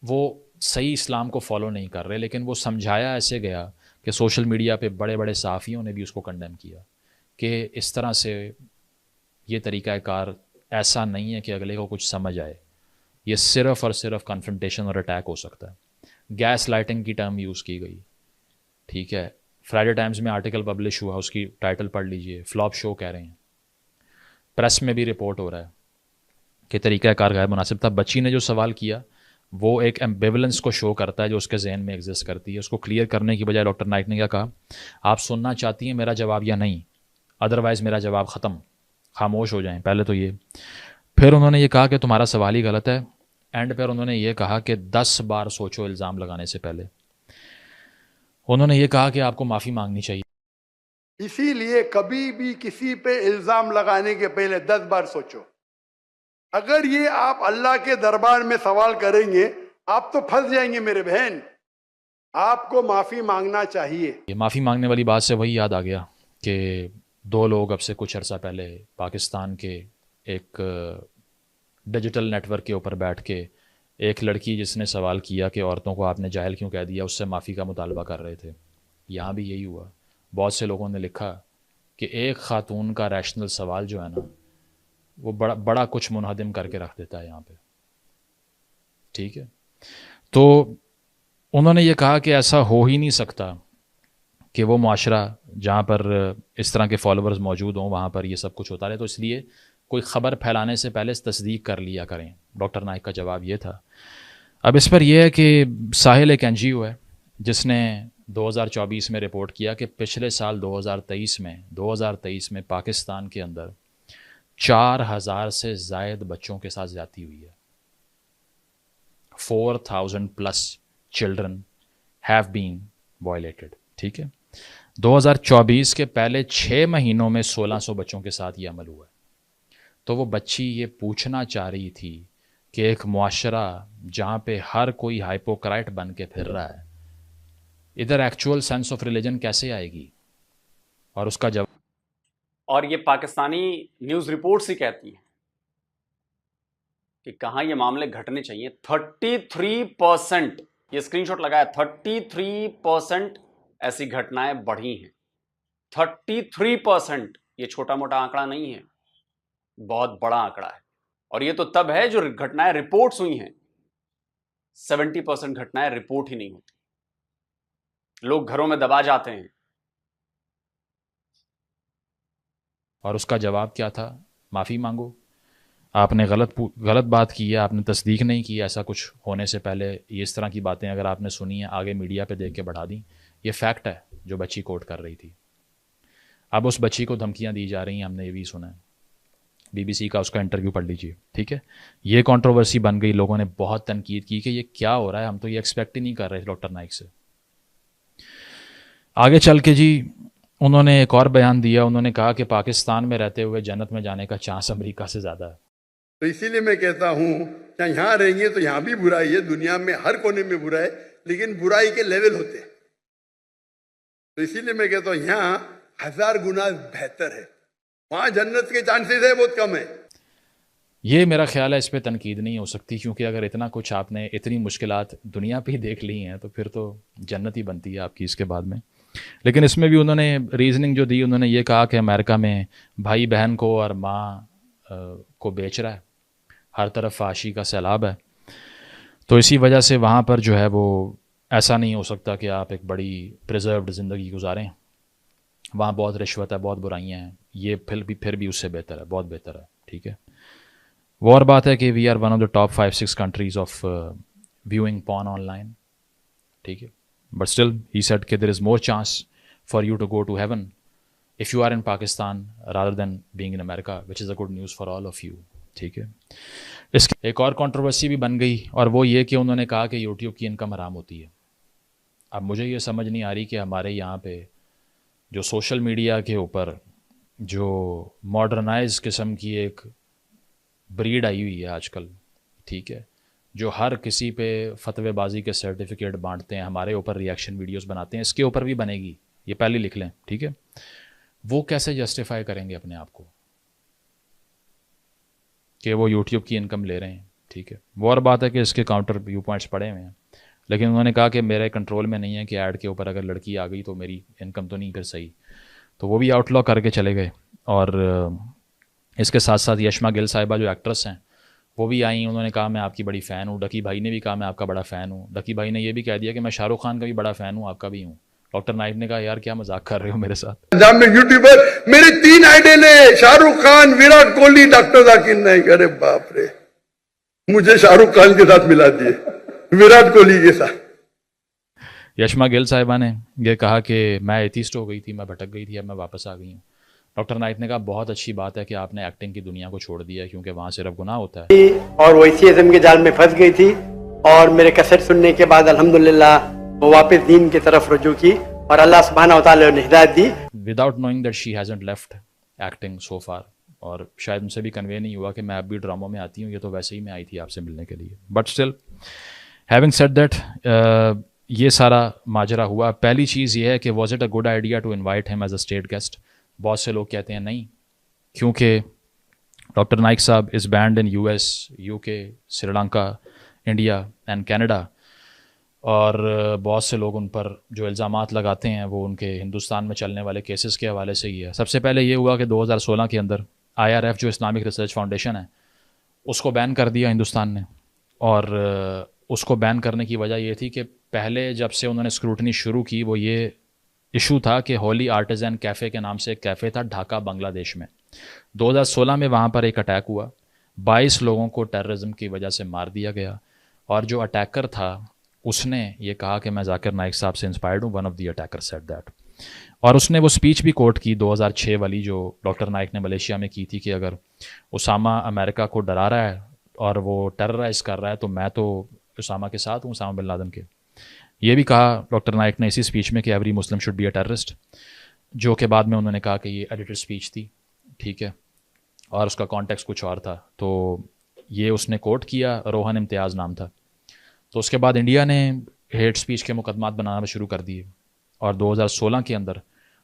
वो सही इस्लाम को फॉलो नहीं कर रहे, लेकिन वो समझाया ऐसे गया कि सोशल मीडिया पे बड़े बड़े सहाफ़ियों ने भी उसको कंडेम किया कि इस तरह से ये तरीक़ाकार ऐसा नहीं है कि अगले को कुछ समझ आए, ये सिर्फ़ और सिर्फ कन्फ्रंटेशन और अटैक हो सकता है. गैस लाइटिंग की टर्म यूज़ की गई. ठीक है, फ्राइडे टाइम्स में आर्टिकल पब्लिश हुआ, उसकी टाइटल पढ़ लीजिए, फ्लॉप शो कह रहे हैं. प्रेस में भी रिपोर्ट हो रहा है कि तरीक़ाकार गैर मुनासिब था. बच्ची ने जो सवाल किया वो एक एम्बिवलेंस को शो करता है जो उसके जहन में एग्जिस्ट करती है. उसको क्लियर करने की बजाय डॉक्टर नाइक ने क्या कहा, आप सुनना चाहती हैं मेरा जवाब या नहीं, अदरवाइज़ मेरा जवाब ख़त्म, खामोश हो जाएं. पहले तो ये. फिर उन्होंने ये कहा कि तुम्हारा सवाल ही गलत है. एंड पर उन्होंने ये कहा कि 10 बार सोचो इल्ज़ाम लगाने से पहले. उन्होंने ये कहा कि आपको माफ़ी मांगनी चाहिए. इसीलिए कभी भी किसी पे इल्जाम लगाने के पहले 10 बार सोचो. अगर ये आप अल्लाह के दरबार में सवाल करेंगे आप तो फंस जाएंगे मेरे बहन. आपको माफ़ी मांगना चाहिए. ये माफ़ी मांगने वाली बात से वही याद आ गया कि 2 लोग अब से कुछ अर्सा पहले पाकिस्तान के एक डिजिटल नेटवर्क के ऊपर बैठ के एक लड़की जिसने सवाल किया कि औरतों को आपने जाहिल क्यों कह दिया, उससे माफ़ी का मुतालबा कर रहे थे. यहाँ भी यही हुआ. बहुत से लोगों ने लिखा कि एक ख़ातून का रैशनल सवाल जो है ना वो बड़ा कुछ मुनहदिम करके रख देता है यहाँ पे. ठीक है, तो उन्होंने ये कहा कि ऐसा हो ही नहीं सकता कि वो मुआशरा जहाँ पर इस तरह के फॉलोअर्स मौजूद हों वहाँ पर ये सब कुछ होता रहे, तो इसलिए कोई ख़बर फैलाने से पहले तस्दीक कर लिया करें. डॉक्टर नाइक का जवाब ये था. अब इस पर यह है कि साहिल एक NGO है जिसने 2024 में रिपोर्ट किया कि पिछले साल 2023 में पाकिस्तान के अंदर 4000 से ज़ायद बच्चों के साथ ज़्यादती हुई है. 4000 plus children have been violated. ठीक है, 2024 के पहले 6 महीनों में 1600 बच्चों के साथ ये अमल हुआ है. تو وہ بچی یہ پوچھنا چاہ رہی تھی کہ ایک معاشرہ جہاں پہ ہر کوئی ہائپوکرائٹ بن کے پھر رہا ہے، ادھر ایکچوئل سینس آف ریلیجن کیسے آئے گی؟ اور اس کا جواب، اور یہ پاکستانی نیوز رپورٹس ہی کہتی ہیں کہ کہاں یہ معاملے گھٹنے چاہیے. 33% یہ اسکرین شاٹ لگایا، 33% ایسی گھٹنائیں بڑھی ہیں. 33%، یہ چھوٹا موٹا آنکڑا نہیں ہے، بہت بڑا آنکڑا ہے. اور یہ تو تب ہے جو گھٹنائیں رپورٹس ہوئی ہیں. 70% گھٹنائیں رپورٹ ہی نہیں ہوتی، لوگ گھروں میں دبا جاتے ہیں. اور اس کا جواب کیا تھا؟ معافی مانگو. آپ نے غلط بات کی ہے، آپ نے تصدیق نہیں کی. ایسا کچھ ہونے سے پہلے یہ اس طرح کی باتیں اگر آپ نے سنی ہیں آگے میڈیا پہ دیکھ کے بڑھا دیں. یہ فیکٹ ہے جو بچی کوٹ کر رہی تھی. اب اس بچی کو دھمکیاں دی جا رہی ہیں، ہم نے یہ بھی سنا ہے. BBC کا اس کا انٹرویو پڑھ لیجیے. ٹھیک ہے، یہ کنٹروورسی بن گئی، لوگوں نے بہت تنقید کی کہ یہ کیا ہو رہا ہے، ہم تو یہ ایکسپیکٹ ہی نہیں کر رہے ڈاکٹر نائک سے. آگے چل کے جی انہوں نے ایک اور بیان دیا. انہوں نے کہا کہ پاکستان میں رہتے ہوئے جنت میں جانے کا چانس امریکہ سے زیادہ ہے. تو اسی لیے میں کہتا ہوں کہ یہاں رہیں گے تو یہاں بھی برائی ہے، دنیا میں ہر کونے میں برا ہے، لیکن برائی کے لیول ہوتے ہیں. تو اسی لیے میں کہتا ہوں یہاں 1000 گنا بہتر ہے، وہاں جنت کے چانسز ہے بہت کم ہے. یہ میرا خیال ہے اس پہ تنقید نہیں ہو سکتی، کیونکہ اگر اتنا کچھ آپ نے اتنی مشکلات دنیا پہ ہی دیکھ لی ہیں تو پھر تو جنت ہی بنتی ہے آپ کی اس کے بعد میں. لیکن اس میں بھی انہوں نے ریزننگ جو دی، انہوں نے یہ کہا کہ امریکہ میں بھائی بہن کو اور ماں کو بیچ رہا ہے، ہر طرف فحاشی کا سیلاب ہے. تو اسی وجہ سے وہاں پر جو ہے وہ ایسا نہیں ہو سکتا کہ آپ ایک بڑی پریزروڈ زندگی گزاریں. وہاں بہت رشوت ہے، بہت برائیاں ہیں. یہ پھر بھی اس سے بہتر ہے، بہت بہتر ہے. ٹھیک ہے، وہ اور بات ہے کہ we are one of the top 5-6 countries of viewing porn online. ٹھیک ہے، بٹ اسٹل ہی سیڈ کہ there is more chance for you to go to heaven if you are in Pakistan rather than being in America, which is a good news for all of you. ٹھیک ہے، اس کی ایک اور controversy بھی بن گئی، اور وہ یہ کہ انہوں نے کہا کہ یوٹیوب کی انکم حرام ہوتی ہے. اب مجھے یہ سمجھ نہیں آ رہی کہ ہمارے یہاں پہ جو سوشل میڈیا کے اوپر جو ماڈرنائز قسم کی ایک بریڈ آئی ہوئی ہے آج کل، ٹھیک ہے، جو ہر کسی پہ فتوی بازی کے سرٹیفکیٹ بانٹتے ہیں، ہمارے اوپر ریئیکشن ویڈیوز بناتے ہیں، اس کے اوپر بھی بنے گی، یہ پہلے لکھ لیں. ٹھیک ہے، وہ کیسے جسٹیفائی کریں گے اپنے آپ کو کہ وہ یوٹیوب کی انکم لے رہے ہیں؟ ٹھیک ہے، وہ اور بات ہے کہ اس کے کاؤنٹر ویو پوائنٹس پڑے ہوئے ہیں، لیکن انہوں نے کہا کہ میرے کنٹرول میں نہیں ہے کہ ایڈ کے اوپر اگر لڑکی آ گئی تو میری انکم تو نہیں پھر صحیح. تو وہ بھی آؤٹ لا کر کے چلے گئے. اور اس کے ساتھ ساتھ یشما گل صاحبہ جو ایکٹریس ہیں وہ بھی آئیں، انہوں نے کہا میں آپ کی بڑی فین ہوں. ڈکی بھائی نے بھی کہا میں آپ کا بڑا فین ہوں. ڈکی بھائی نے یہ بھی کہہ دیا کہ میں شاہ رخ خان کا بھی بڑا فین ہوں، آپ کا بھی ہوں. ڈاکٹر نائک نے کہا یار کیا مذاق کر رہے ہو میرے ساتھ. میں یوٹیوبر میرے 3 آئیڈل ہیں، شاہ رخ خان، وراٹ کوہلی، ڈاکٹر ذاکر نائک. ارے باپ رے، مجھے شاہ رخ خان کے ساتھ ملا دیے، وراٹ کوہلی کے ساتھ. یشما گل صاحبہ نے یہ کہا کہ میں ایتھیسٹ ہو گئی تھی، میں بھٹک گئی تھی، اب میں واپس آ گئی ہوں. ڈاکٹر نائک نے کہا بہت اچھی بات ہے کہ آپ نے ایکٹنگ کی دنیا کو چھوڑ دیا ہے، کیونکہ وہاں صرف گناہ ہوتا ہے. اور وہ ایتھیزم کے جال میں پھنس گئی تھی، اور میرے کیسٹ سننے کے بعد الحمدللہ وہ واپس دین کی طرف رجوع کی، اور اللہ سبحانہ وتعالی نے ہدایت دی. Without knowing that she hasn't left acting so far. اور شاید ان سے بھی کنوے نہیں ہوا کہ میں اب بھی ڈراموں میں آتی ہوں، یہ تو ویسے ہی میں آئی تھی آپ سے ملنے کے لیے. But still having said that, یہ سارا ماجرا ہوا. پہلی چیز یہ ہے کہ was it a good idea to invite him as a state guest? بہت سے لوگ کہتے ہیں نہیں، کیونکہ ڈاکٹر نائک صاحب is banned in US, UK, Sri Lanka, India and Canada. اور بہت سے لوگ ان پر جو الزامات لگاتے ہیں وہ ان کے ہندوستان میں چلنے والے کیسز کے حوالے سے ہی ہے. سب سے پہلے یہ ہوا کہ 2016 کے اندر IRF جو اسلامک ریسرچ فاؤنڈیشن ہے اس کو بین کر دیا ہندوستان نے. اور اس کو بین کرنے کی وجہ یہ تھی کہ پہلے جب سے انہوں نے اسکروٹنی شروع کی وہ یہ ایشو تھا کہ ہولی آرٹیزن کیفے کے نام سے ایک کیفے تھا ڈھاکہ بنگلہ دیش میں. 2016 میں وہاں پر ایک اٹیک ہوا، 22 لوگوں کو ٹیررزم کی وجہ سے مار دیا گیا. اور جو اٹیکر تھا اس نے یہ کہا کہ میں ذاکر نائک صاحب سے انسپائرڈ ہوں. One of the attacker said that. اور اس نے وہ اسپیچ بھی کوٹ کی 2006 والی جو ڈاکٹر نائک نے ملیشیا میں کی تھی کہ اگر اسامہ امریکہ کو ڈرا رہا ہے اور وہ ٹیررائز کر رہا ہے تو میں تو اسامہ کے ساتھ ہوں، اسامہ بن لادن کے. یہ بھی کہا ڈاکٹر نائک نے اسی اسپیچ میں کہ every Muslim should be a terrorist, جو کہ بعد میں انہوں نے کہا کہ یہ ایڈیٹڈ اسپیچ تھی. ٹھیک ہے، और उसका कॉन्टेक्स्ट कुछ और था। तो ये उसने कोट किया, रोहन इम्तियाज़ नाम था। तो उसके बाद इंडिया ने हेट स्पीच के मुकदमात बनाना शुरू कर दिए और 2016 के अंदर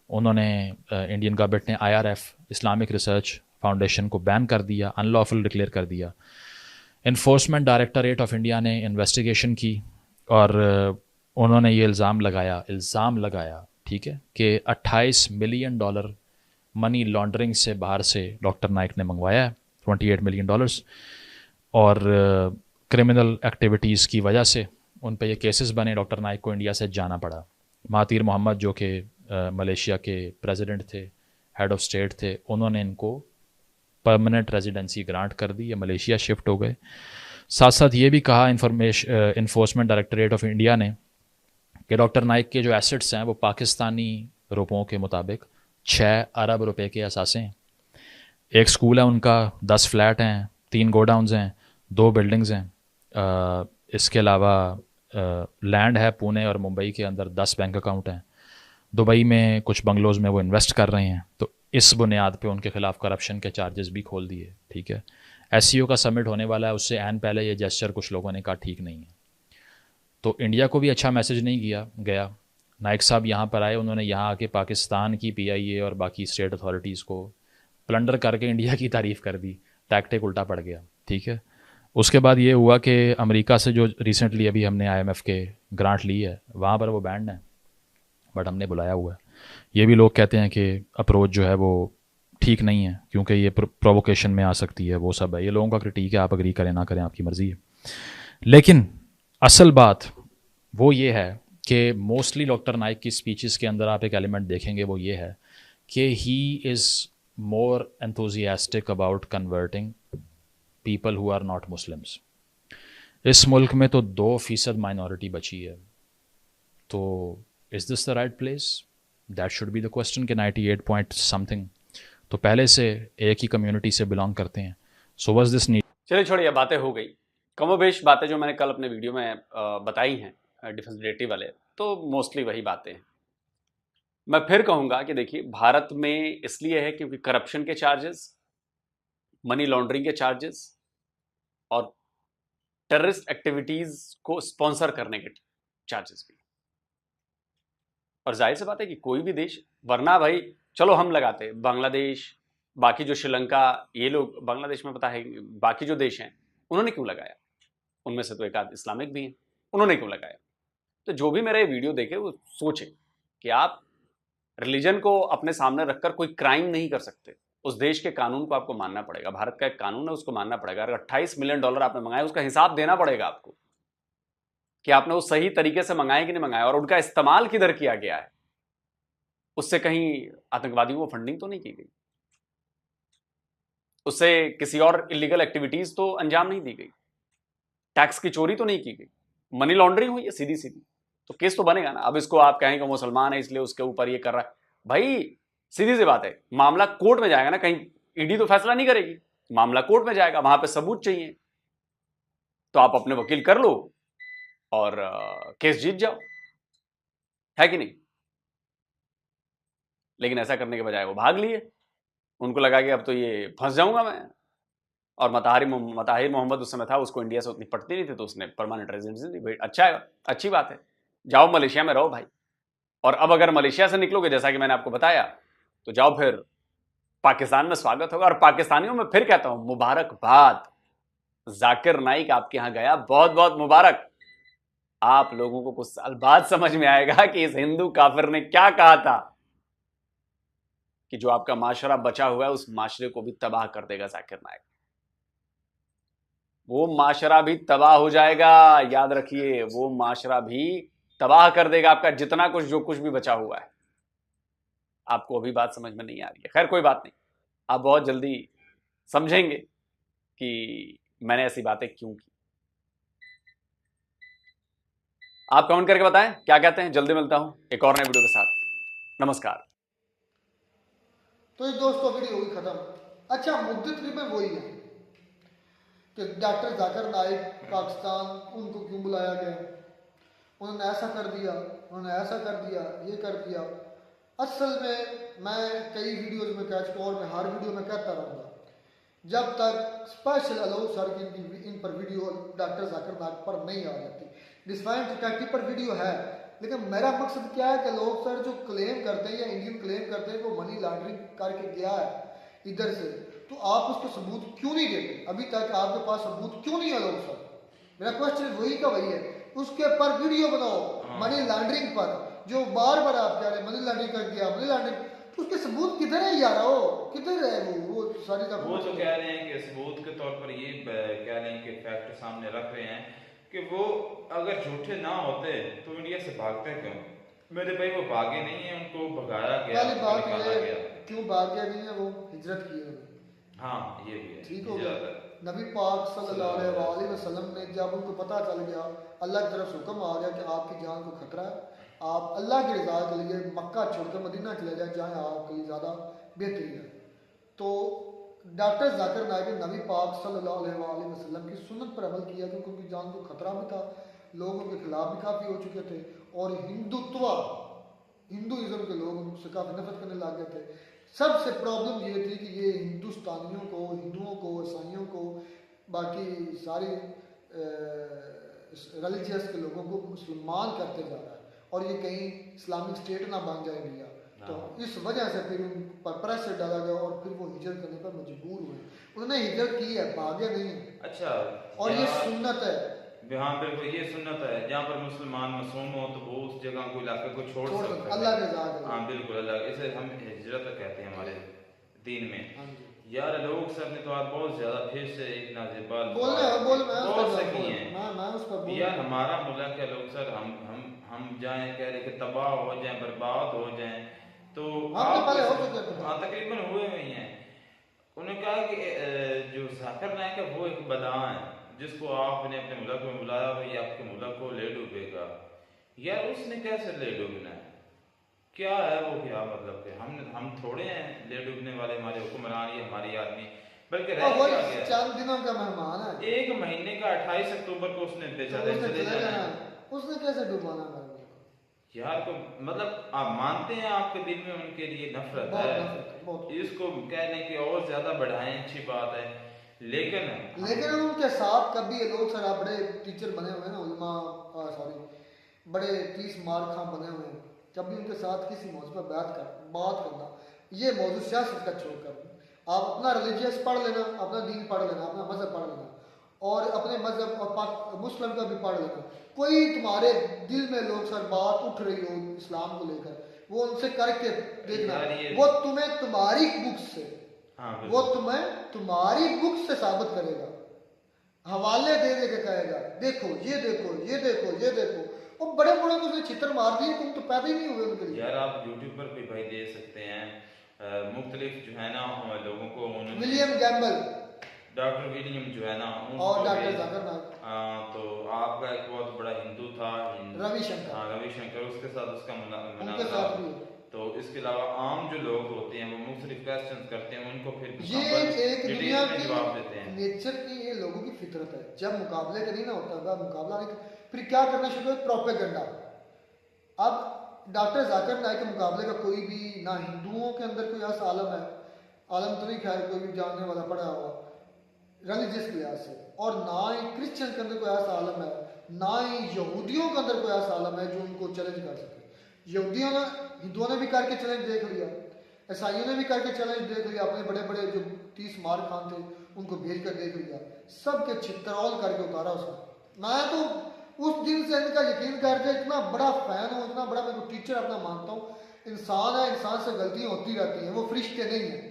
उन्होंने इंडियन गवर्नमेंट ने IRF इस्लामिक रिसर्च फाउंडेशन को बैन कर दिया, अनलॉफुल डिक्लेयर कर दिया। इन्फोर्समेंट डायरेक्टरेट ऑफ इंडिया ने इन्वेस्टिगेशन की और उन्होंने ये इल्ज़ाम लगाया ठीक है, कि $28 मिलियन मनी लॉन्ड्रिंग से बाहर से डॉक्टर नाइक ने मंगवाया है, $28 मिलियन, और क्रिमिनल एक्टिविटीज़ की वजह से उन पे ये केसेस बने, डॉक्टर नाइक को इंडिया से जाना पड़ा। महातीर मोहम्मद जो कि मलेशिया के प्रेसिडेंट थे, हेड ऑफ स्टेट थे, उन्होंने इनको परमानेंट रेजिडेंसी ग्रांट कर दी, ये मलेशिया शिफ्ट हो गए। साथ साथ ये भी कहा इन्फोर्समेंट डायरेक्टरेट ऑफ इंडिया ने कि डॉक्टर नाइक के जो एसेट्स हैं वो पाकिस्तानी रुपयों के मुताबिक 6 अरब रुपए के असासे हैं। एक स्कूल है उनका, 10 फ्लैट हैं, 3 गोडाउन्स हैं, 2 बिल्डिंग्स हैं। इसके अलावा लैंड है पुणे और मुंबई के अंदर, 10 बैंक अकाउंट हैं। दुबई में कुछ बंगलोज़ में वो इन्वेस्ट कर रहे हैं। तो इस बुनियाद पे उनके ख़िलाफ़ करप्शन के चार्जेस भी खोल दिए। ठीक है, SCO का समिट होने वाला है, उससे एन पहले ये जेस्चर कुछ लोगों ने कहा ठीक नहीं है। तो इंडिया को भी अच्छा मैसेज नहीं गया। नाइक साहब यहाँ पर आए, उन्होंने यहाँ आके पाकिस्तान की PIA और बाकी स्टेट अथॉरिटीज़ को प्लंडर करके इंडिया की तारीफ़ कर दी। टैक्टिक उल्टा पड़ गया। ठीक है, उसके बाद ये हुआ कि अमेरिका से जो रिसेंटली अभी हमने IMF के ग्रांट ली है, वहाँ पर वो बैंड है, बट हमने बुलाया हुआ है। ये भी लोग कहते हैं कि अप्रोच जो है वो ठीक नहीं है, क्योंकि ये प्रोवोकेशन में आ सकती है, वो सब है। ये लोगों का क्रिटिक है, आप अग्री करें ना करें आपकी मर्ज़ी है। लेकिन असल बात वो ये है कि मोस्टली डॉक्टर नाइक की स्पीचेस के अंदर आप एक एलिमेंट देखेंगे, वो ये है कि he is more enthusiastic about converting people who are not Muslims. इस मुल्क में तो 2% माइनॉरिटी बची है। तो is this the right place? That should be the question कि 98 पॉइंट समथिंग तो पहले से एक ही कम्युनिटी से बिलोंग करते हैं। So was this need. चलिए छोड़िए, बातें हो गई, कमोबेश बातें जो मैंने कल अपने वीडियो में बताई हैं डिफेंस मिलिट्री वाले, तो मोस्टली वही बातें हैं। मैं फिर कहूँगा कि देखिए, भारत में इसलिए है क्योंकि करप्शन के चार्जेस, मनी लॉन्ड्रिंग के चार्जेस और टेररिस्ट एक्टिविटीज़ को स्पॉन्सर करने के चार्जेस भी। और जाहिर सी बात है कि कोई भी देश, वरना भाई चलो हम लगाते, बांग्लादेश, बाकी जो श्रीलंका, ये लोग, बांग्लादेश में पता है, बाकी जो देश हैं उन्होंने क्यों लगाया? उनमें से तो एक आध इस्लामिक भी हैं, उन्होंने क्यों लगाया? तो जो भी मेरा ये वीडियो देखे वो सोचे कि आप रिलीजन को अपने सामने रखकर कोई क्राइम नहीं कर सकते। उस देश के कानून को आपको मानना पड़ेगा। भारत का एक कानून है, उसको मानना पड़ेगा। अगर $28 मिलियन आपने मंगाए, उसका हिसाब देना पड़ेगा आपको कि आपने वो सही तरीके से मंगाए कि नहीं मंगाए, और उनका इस्तेमाल किधर किया गया है। उससे कहीं आतंकवादियों को फंडिंग तो नहीं की गई, उससे किसी और इलीगल एक्टिविटीज तो अंजाम नहीं दी गई, टैक्स की चोरी तो नहीं की गई, मनी लॉन्ड्रिंग हुई है सीधी सीधी, तो केस तो बनेगा ना। अब इसको आप कहें कि मुसलमान है इसलिए उसके ऊपर ये कर रहा है, भाई सीधी सी बात है, मामला कोर्ट में जाएगा ना, कहीं ईडी तो फैसला नहीं करेगी, मामला कोर्ट में जाएगा, वहां पे सबूत चाहिए, तो आप अपने वकील कर लो और केस जीत जाओ, है कि नहीं? लेकिन ऐसा करने के बजाय वो भाग लिए, उनको लगा कि अब तो ये फंस जाऊंगा मैं। और मताहिर मोहम्मद उस समय था, उसको इंडिया से उतनी पड़ती नहीं थी, तो उसने परमानेंट रेजिडेंसी दी। अच्छा है, अच्छी बात है, जाओ मलेशिया में रहो भाई। और अब अगर मलेशिया से निकलोगे, जैसा कि मैंने आपको बताया, तो जाओ फिर पाकिस्तान में स्वागत होगा। और पाकिस्तानियों में फिर कहता हूं, मुबारकबाद, जाकिर नाइक आपके यहां गया, बहुत बहुत मुबारक। आप लोगों को कुछ साल बाद समझ में आएगा कि इस हिंदू काफिर ने क्या कहा था, कि जो आपका माशरा बचा हुआ है उस माशरे को भी तबाह कर देगा जाकिर नाइक। वो माशरा भी तबाह हो जाएगा, याद रखिए, वो माशरा भी तबाह कर देगा आपका जितना कुछ, जो कुछ भी बचा हुआ है। आपको अभी बात समझ में नहीं आ रही है, खैर कोई बात नहीं, आप बहुत जल्दी समझेंगे कि मैंने ऐसी बातें क्यों की। आप कमेंट करके बताएं क्या कहते हैं। जल्दी मिलता हूं एक और नए वीडियो के साथ। नमस्कार। तो ये दोस्तों वीडियो होगी खत्म। अच्छा, मुद्दे तकरीबन वही है कि डॉक्टर जाकिर नाइक पाकिस्तान, उनको क्यों बुलाया गया, उन्होंने ऐसा कर दिया, उन्होंने ऐसा कर दिया, ये कर दिया। असल में मैं कई वीडियोज़ में, कैच और में हर वीडियो में कहता रहूँगा جب تک اسپیشل الو سر کی ان پر ویڈیو ڈاکٹر ذاکر نائک پر نہیں آ جاتی. ڈسفائن ٹیکٹی پر ویڈیو ہے, لیکن میرا مقصد کیا ہے کہ لوگ سر جو کلیم کرتے ہیں یا انڈین کلیم کرتے ہیں وہ منی لانڈرنگ کر کے گیا ہے ادھر سے, تو آپ اس کو ثبوت کیوں نہیں دیتے؟ ابھی تک آپ کے پاس ثبوت کیوں نہیں ہے لوگ سر؟ میرا کوشچن وہی کا وہی ہے. اس کے پر ویڈیو بناؤ منی لانڈرنگ پر, جو بار بار آپ کہہ رہے ہیں منی لانڈرنگ کر دیا منی لانڈرنگ, تو اس کے ثبوت کدھر ہے یار؟ کدھر ہے وہ ساری وہ تو کہہ رہے ہیں کہ ثبوت کے طور پر یہ کہہ رہے ہیں کہ فیکٹ سامنے رکھ رہے ہیں کہ وہ اگر جھوٹے نہ ہوتے تو انڈیا سے بھاگتے کیوں؟ میرے بھائی وہ بھاگے نہیں ہیں, ان کو بھگایا گیا, نکالا گیا. کیوں بھاگ گیا نہیں ہے؟ وہ ہجرت کی ہے. ہاں یہ بھی ہے, ٹھیک ہو گیا. نبی پاک صلی اللہ علیہ وسلم نے جب ان کو پتہ چل گیا, اللہ کی طرف سے حکم آ گیا کہ آپ کی جان کو خطرہ ہے, آپ اللہ کی رضا کے لیے مکہ چھوڑ کر مدینہ چلے جائیں جہاں آپ کے لیے زیادہ بہترین ہے. تو ڈاکٹر ذاکر نائک نے نبی پاک صلی اللہ علیہ وسلم کی سنت پر عمل کیا کیونکہ ان کی جان کو خطرہ بھی تھا, لوگوں کے خلاف بھی کافی ہو چکے تھے, اور ہندوازم کے لوگ ان سے کافی نفرت کرنے لگ گئے تھے. سب سے پرابلم یہ تھی کہ یہ ہندوستانیوں کو, ہندوؤں کو, عیسائیوں کو, باقی ساری ریلیجیس کے لوگوں کو مسلمان کرتے جا رہا ہے, اور یہ کہیں اسلامک اسٹیٹ نہ بن جائے انڈیا. تو اس وجہ سے پھر ان پر پریشر ڈالا گیا اور پھر وہ ہجرت کرنے پر مجبور ہوئے. انہوں نے ہجرت کی ہے, بھاگے نہیں. اچھا, اور یہ سنت ہے. ہاں بالکل یہ سنت ہے, جہاں پر مسلمان معصوم ہو تو وہ اس جگہ کو علاقے کو چھوڑ سکتا ہے اللہ کے رضا کے. ہاں بالکل, اللہ, اسے ہم ہجرت کہتے ہیں ہمارے دین میں. یار لوگ سر نے تو آج بہت زیادہ پھر سے ایک نازبال بہت سکی ہیں یار. ہمارا ملک ہے لوگ سر, ہم جائیں کہہ رہے کہ تباہ ہو جائیں, برباد ہو جائیں, تو ہاں تقریباً ہوئے ہوئی ہیں. انہوں نے کہا کہ جو ذاکر نائک ہے وہ ایک بلا ہے جس کو آپ نے اپنے ملک میں بلایا ہو, یہ آپ کے ملک کو لے ڈوبے گا. یار اس نے کیسے لے ڈوبنا ہے؟ کیا ہے وہ, کیا مطلب کہ ہم تھوڑے ہیں لے ڈوبنے والے, ہمارے حکمران یہ ہماری آدمی, بلکہ رہ کیا گیا چند دنوں کا مہمان ہے. 1 مہینے کا 28 اکتوبر کو اس نے بیچا دے چلے جانا. اس نے کیسے ڈوبانا ہے یار؟ کو مطلب آپ مانتے ہیں آپ کے دل میں ان کے لیے نفرت ہے, اس کو کہنے کی اور زیادہ بڑھائیں اچھی بات ہے, لیکن ان کے ساتھ کبھی یہ لوگ سر بڑے ٹیچر بنے ہوئے ہیں نا, علماء بڑے 30 مار خاں بنے ہوئے ہیں, کبھی ان کے ساتھ کسی موضوع پر بات کرنا, یہ موضوع سیاست کا چھوڑ کر آپ اپنا ریلیجیس پڑھ لینا, اپنا دین پڑھ لینا, اپنا مذہب پڑھ لینا, اور اپنے مذہب اور مسلم کا بھی پڑھ لینا. کوئی تمہارے دل میں لوگ سر بات اٹھ رہی ہو اسلام کو لے کر, وہ ان سے کر کے دیکھنا, وہ تمہیں تمہاری بک سے تمہاری بک سے ثابت کرے گا, حوالے دے دے کے کہے گا دیکھو یہ دیکھو یہ دیکھو یہ دیکھو. اور بڑے بڑے کو اس نے چھتر مار دیے, تم تو پیدا ہی نہیں ہوئے ان کے لیے. یار آپ یوٹیوب پر بھی بھائی دے سکتے ہیں مختلف جو ہے نا لوگوں کو, ولیم گیمبل, ڈاکٹر ولیم جو ہے نا, اور ڈاکٹر ذاکر نائک, تو آپ کا ایک بہت بڑا ہندو تھا روی شنکر, اس کے ساتھ اس کا مناظرہ. تو اس کے علاوہ عام جو لوگ ہوتے ہیں وہ مختلف کوسچنز کرتے ہیں, ان کو پھر یہ ایک دنیا کی جواب دیتے ہیں. نیچر کی یہ لوگوں کی فطرت ہے, جب مقابلے کا نہیں نہ ہوتا, مقابلہ نہیں, پھر کیا کرنا شروع ہے؟ پروپیگنڈا. اب ڈاکٹر ذاکر نائک کے مقابلے کا کوئی بھی نہ ہندوؤں کے اندر کوئی ایسا عالم ہے, عالم تو نہیں خیر کوئی بھی جاننے والا پڑا ہوا ریلیجیس کے لحاظ سے, اور نہ ہی کرسچن کے اندر کوئی ایسا عالم ہے, نہ ہی یہودیوں کے اندر کوئی ایسا عالم ہے جو ان کو چیلنج کر سکے. ہندوؤں نے بھی کر کے چیلنج دیکھ لیا, عیسائیوں نے بھی کر کے چیلنج دیکھ لیا, اپنے بڑے بڑے جو 30 مار خان تھے ان کو بھیج کر دیکھ لیا, سب کے چھترول کر کے اتارا اس نے. میں تو اس دن سے ان کا یقین کر کے اتنا بڑا فین ہوں, اتنا بڑا میں کو ٹیچر اپنا مانتا ہوں. انسان ہے, انسان سے غلطیاں ہوتی رہتی ہیں, وہ فرشتے نہیں ہیں,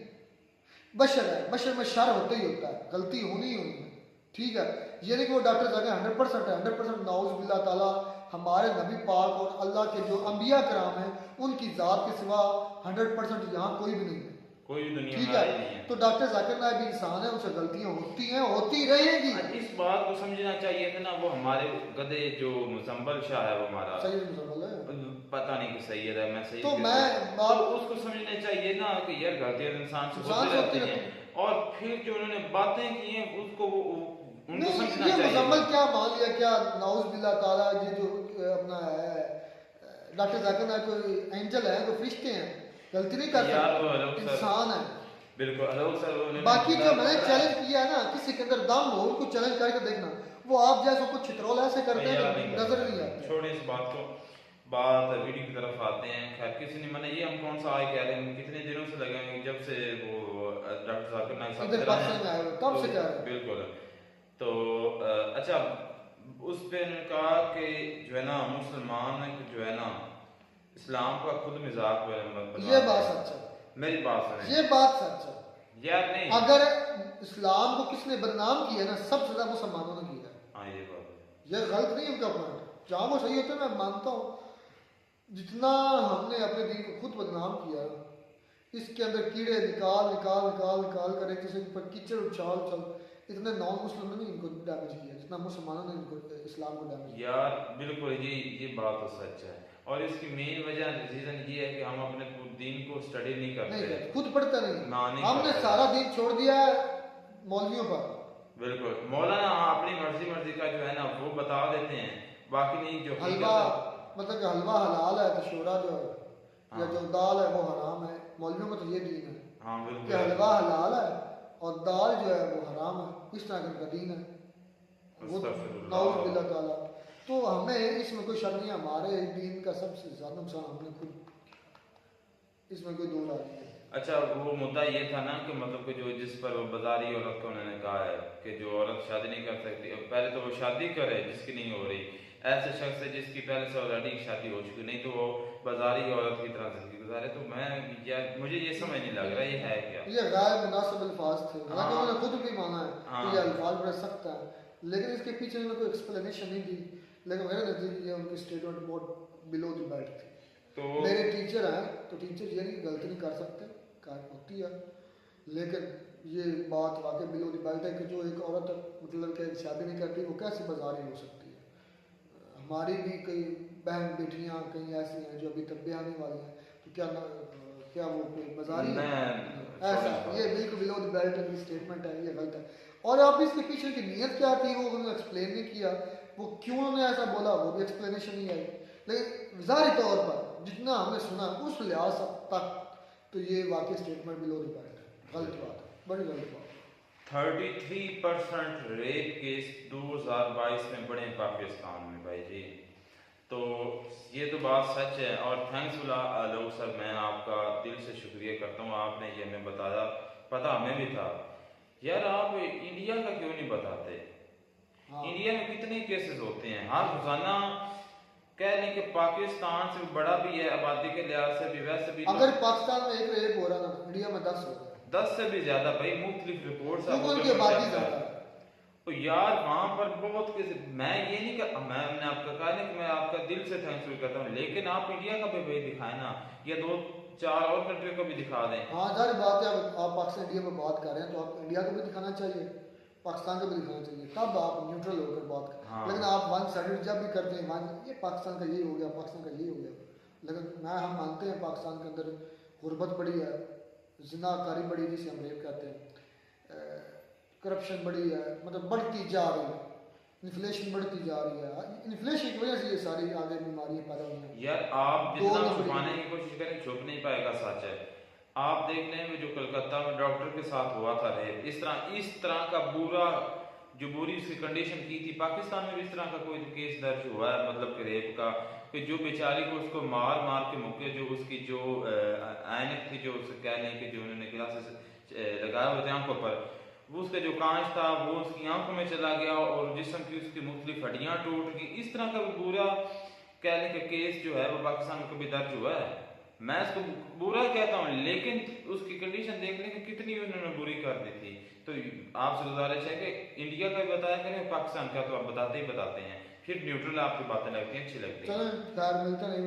بشر ہے, بشر میں شر ہوتا ہی ہوتا ہے, غلطی ہونی ہے, ٹھیک ہے. یہ نہیں کہ وہ ڈاکٹر ذاکر 100% ہے, 100% نعوذ باللہ تعالیٰ ہمارے نبی پاک اور اللہ کے جو انبیاء کرام ہیں ان کی ذات کے سوا 100% یہاں کوئی بھی نہیں ہے, کوئی بھی دنیا ٹھیک میں نہیں ہے. تو ڈاکٹر ذاکر نائک بھی انسان ہے, ان سے غلطیاں ہوتی ہیں, ہوتی رہیں گی. اس بات کو سمجھنا چاہیے تھا نا, وہ ہمارے گدے جو مزمبل شاہ ہے, وہ ہمارا سید مزمبل ہے, پتہ نہیں کہ سید ہے, میں سید, تو میں اس کو سمجھنا چاہیے نا کہ یار غلطیاں انسان سے ہوتی رہتی ہیں, اور پھر جو انہوں نے باتیں کی ہیں اس کو ان کو سمجھنا چاہیے. مزمبل کیا مان لیا, کیا نعوذ باللہ تعالیٰ یہ جو اپنا ہے ڈاکٹر ذاکر نائک کوئی اینجل ہے, کوئی فرشتے ہیں, غلطی نہیں کرتے, انسان ہے. बिल्कुल। बाकी जो मैंने चैलेंज किया है ना, किसी के अंदर दम हो उनको चैलेंज करके देखना, वो आप जैसे कुछ छितरौल ऐसे करते हैं नजर नहीं आते। छोड़े इस बात को, बात वीडियो की तरफ आते हैं। खैर किसी ने मैंने ये हम कौन सा आए कह रहे हैं, कितने दिनों से लगे हैं जब से वो डॉक्टर जाकिर नाइक साहब इधर पाकिस्तान में आए हुए तब से कह रहे हैं। बिल्कुल। तो अच्छा, उस पे ने कहा कि जो है ना मुसलमान जो है ना इस्लाम का खुद मजाक बना। ये बात सच है, मेरी बात सुने, ये बात सच है यार। नहीं, अगर इस्लाम को किसने बदनाम किया ना, सबसे ज्यादा मुसलमानों ने किया। हाँ ये बात है, ये गलत नहीं उनका पॉइंट, जहाँ वो सही होता है मैं मानता हूँ। जितना हमने अपने दीन को खुद बदनाम किया, इसके अंदर कीड़े निकाल निकाल निकाल निकाल कर एक दूसरे के ऊपर कीचड़ उछाल चल, इतने नॉन मुस्लिम ने इनको डैमेज किया जितना मुसलमानों ने इनको इस्लाम को डैमेज किया। यार बिल्कुल, ये बात तो सच है। और इसकी मेन वजह रीजन ये है कि हम अपने दीन को स्टडी नहीं करते, खुद पढ़ते नहीं, नहीं हमने सारा दीन छोड़ दिया है मौलवियों पर। बिल्कुल, मौलाना अपनी मर्जी का जो है ना वो बता देते हैं, बाकी नहीं। जो हलवा मतलब कि हलवा हलाल है तो शोरा जो है या जो दाल है वो हराम है, मौलवियों में तो ये दीन है। हाँ बिल्कुल, कि हलवा हलाल है और दाल जो है वो हराम है, इस तरह का दीन है नाउज़ बिल्लाह ताला। तो हमें इसमें कोई शक नहीं, हमारे दीन का सबसे ज्यादा नुकसान हमने खुद, इसमें कोई दो राय नहीं है। अच्छा, वो मुद्दा ये था ना कि मतलब कि जो जिस पर वो बाजारी औरत को उन्होंने कहा है कि जो औरत शादी नहीं कर सकती, पहले तो वो शादी करे जिसकी नहीं हो रही, ऐसे शख्स है जिसकी पहले से ऑलरेडी शादी हो चुकी, नहीं तो वो बाजारी औरत की तरह जिंदगी गुजारे। तो मैं यार मुझे ये समझ नहीं लग रहा ये है क्या। ये गैर मुनासिब अल्फाज थे, हालांकि उन्होंने खुद भी माना है कि ये अल्फाज बड़े सख्त हैं, लेकिन इसके पीछे उन्होंने कोई एक्सप्लेनेशन नहीं दी। लेकिन मेरे नजदीक ये उनकी स्टेटमेंट बहुत बिलो द बेल्ट थी। तो मेरे टीचर हैं तो टीचर ये नहीं गलती नहीं कर सकते, कार होती है, लेकिन ये बात वाकई बिलो द बेल्ट है कि जो एक औरत मतलब कि शादी नहीं करती वो कैसे बाजारी हो सकती है। हमारी भी कई बहन बेटियां कई ऐसी हैं जो अभी तक ब्याह आने वाली हैं, तो क्या वो कोई बाजारी ऐसा, ये बिल्कुल बिलो द बेल्ट की स्टेटमेंट है, ये गलत है। और आप इसके पीछे की नीयत क्या थी वो उन्होंने एक्सप्लेन नहीं किया, वो क्यों उन्होंने ऐसा बोला वो भी एक्सप्लेनेशन नहीं आई। लेकिन ज़ाहिरी तौर पर जितना हमने सुना उस लिहाज तक तो ये वाकई स्टेटमेंट बिलो द बेल्ट है, गलत बात है, बड़ी गलत बात। 33% रेप केस 2022 में बढ़े पाकिस्तान में भाई जी। तो ये तो बात सच है और थैंक्स लोग सर, मैं आपका दिल से शुक्रिया करता हूँ, आपने ये हमें बताया, पता हमें भी था यार। आप इंडिया का क्यों नहीं बताते? इंडिया में कितने केसेस होते हैं हर रोजाना, कह लें कि पाकिस्तान से बड़ा भी है आबादी के लिहाज से भी, वैसे भी अगर पाकिस्तान में एक रेप हो रहा ना, इंडिया में 10 हो रहा है, 10 से भी ज्यादा भाई, मुख्तलिफ रिपोर्ट्स की आबादी ज्यादा है। तो यार वहाँ पर बहुत किसी, मैं ये नहीं कर, मैंने आपका कहा नहीं कि मैं आपका दिल से थैंक्स करता हूँ, लेकिन आप इंडिया का भी भाई दिखाए ना, या 2-4 और कंट्री को भी दिखा दें। हाँ जारी बात है, आप पाकिस्तान इंडिया में बात कर रहे हैं तो आप इंडिया को भी दिखाना चाहिए, पाकिस्तान को भी दिखाना चाहिए, तब आप न्यूट्रल होकर बात करें। हाँ। लेकिन आप वन साइडेड जब भी करते हैं, ये पाकिस्तान का ये हो गया, पाकिस्तान का ये हो गया, लेकिन हम मानते हैं पाकिस्तान के अंदर गुर्बत बड़ी है, ज़िनाकारी बड़ी जिसे हम रेप कहते हैं, करप्शन बड़ी है, मतलब बढ़ती जा रही है, इन्फ्लेशन बढ़ती जा रही है, इन्फ्लेशन की वजह से ये सारी आगे बीमारियां पैदा हुई हैं। यार आप जितना छुपाने की कोशिश करें छुप नहीं पाएगा, सच है। आप देख लें जो कलकत्ता में डॉक्टर के साथ हुआ था रेप, इस तरह का बुरा जो बुरी उसकी कंडीशन की थी, पाकिस्तान में भी इस तरह का कोई केस दर्ज हुआ है, मतलब कि रेप का, कि जो बेचारी को उसको मार मार के मुक्के, जो उसकी जो ऐनक थी, जो उसे कह लें कि जो उन्होंने ग्लासेस लगाए हुए थे आंखों पर, वो उसका जो कांच था वो उसकी आंखों में चला गया और जिस्म की उसकी मुख्तलिफ हड्डियां टूट गई। इस तरह का बुरा कह लें कि केस जो है वो पाकिस्तान में कभी दर्ज हुआ है। मैं इसको बुरा कहता हूँ, लेकिन उसकी कंडीशन देख लें कि कितनी उन्होंने बुरी कर दी थी। तो आपसे गुजारिश है कि इंडिया का भी बताया करें, पाकिस्तान का तो आप बताते ही बताते हैं, फिर न्यूट्रल आपकी बातें लगती हैं, अच्छी लगती हैं। चलो मिलता नहीं,